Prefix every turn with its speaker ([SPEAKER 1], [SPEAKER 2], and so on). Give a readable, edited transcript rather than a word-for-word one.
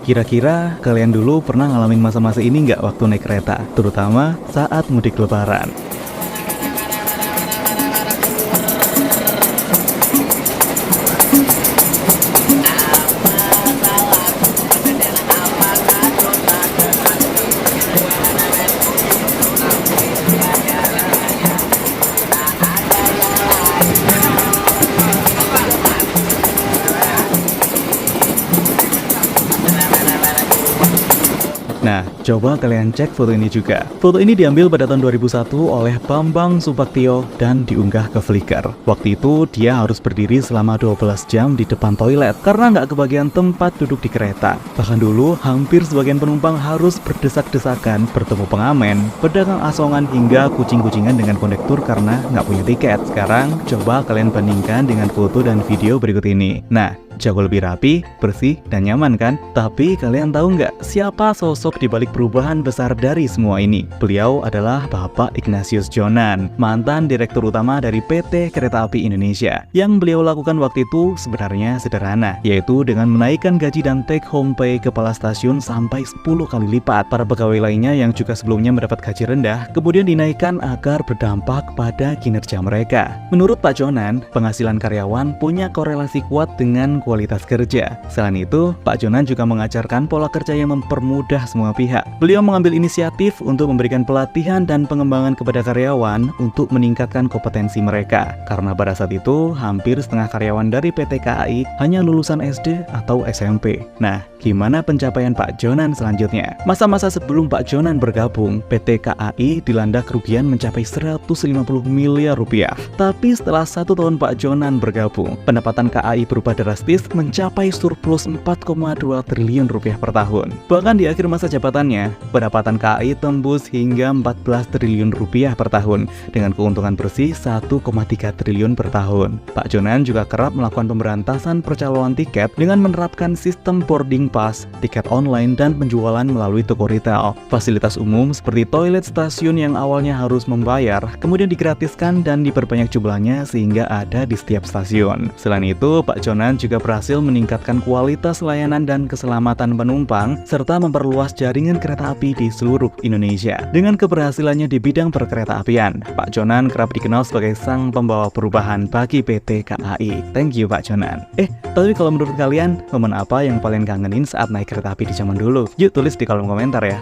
[SPEAKER 1] Kira-kira kalian dulu pernah ngalamin masa-masa ini nggak waktu naik kereta? Terutama saat mudik lebaran. Nah, coba kalian cek foto ini juga. Foto ini diambil pada tahun 2001 oleh Bambang Supaktio dan diunggah ke Flickr. Waktu itu dia harus berdiri selama 12 jam di depan toilet karena nggak kebagian tempat duduk di kereta. Bahkan dulu hampir sebagian penumpang harus berdesak-desakan bertemu pengamen, pedagang asongan hingga kucing-kucingan dengan kondektur karena nggak punya tiket. Sekarang coba kalian bandingkan dengan foto dan video berikut ini. Nah, jauh lebih rapi, bersih, dan nyaman kan? Tapi kalian tahu nggak siapa sosok di balik perubahan besar dari semua ini? Beliau adalah Bapak Ignatius Jonan, mantan Direktur Utama dari PT Kereta Api Indonesia. Yang beliau lakukan waktu itu sebenarnya sederhana, yaitu dengan menaikkan gaji dan take home pay kepala stasiun sampai 10 kali lipat. Para pegawai lainnya yang juga sebelumnya mendapat gaji rendah, kemudian dinaikkan agar berdampak pada kinerja mereka. Menurut Pak Jonan, penghasilan karyawan punya korelasi kuat dengan kualitas kerja. Selain itu, Pak Jonan juga mengajarkan pola kerja yang mempermudah semua pihak. Beliau mengambil inisiatif untuk memberikan pelatihan dan pengembangan kepada karyawan untuk meningkatkan kompetensi mereka. Karena pada saat itu, hampir setengah karyawan dari PT KAI hanya lulusan SD atau SMP. Nah, gimana pencapaian Pak Jonan selanjutnya? Masa-masa sebelum Pak Jonan bergabung, PT KAI dilanda kerugian mencapai 150 miliar rupiah. Tapi setelah 1 tahun Pak Jonan bergabung, pendapatan KAI berubah drastis mencapai surplus 4,2 triliun rupiah per tahun. Bahkan di akhir masa jabatannya, pendapatan KAI tembus hingga 14 triliun rupiah per tahun dengan keuntungan bersih 1,3 triliun per tahun. Pak Jonan juga kerap melakukan pemberantasan percaloan tiket dengan menerapkan sistem boarding pass, tiket online, dan penjualan melalui toko retail. Fasilitas umum seperti toilet stasiun yang awalnya harus membayar, kemudian digratiskan dan diperbanyak jumlahnya sehingga ada di setiap stasiun. Selain itu, Pak Jonan juga berhasil meningkatkan kualitas layanan dan keselamatan penumpang serta memperluas jaringan kereta api di seluruh Indonesia. Dengan keberhasilannya di bidang perkereta-apian, Pak Jonan kerap dikenal sebagai sang pembawa perubahan bagi PT KAI. Thank you Pak Jonan. Tapi kalau menurut kalian, momen apa yang paling kangenin saat naik kereta api di zaman dulu? Yuk tulis di kolom komentar ya.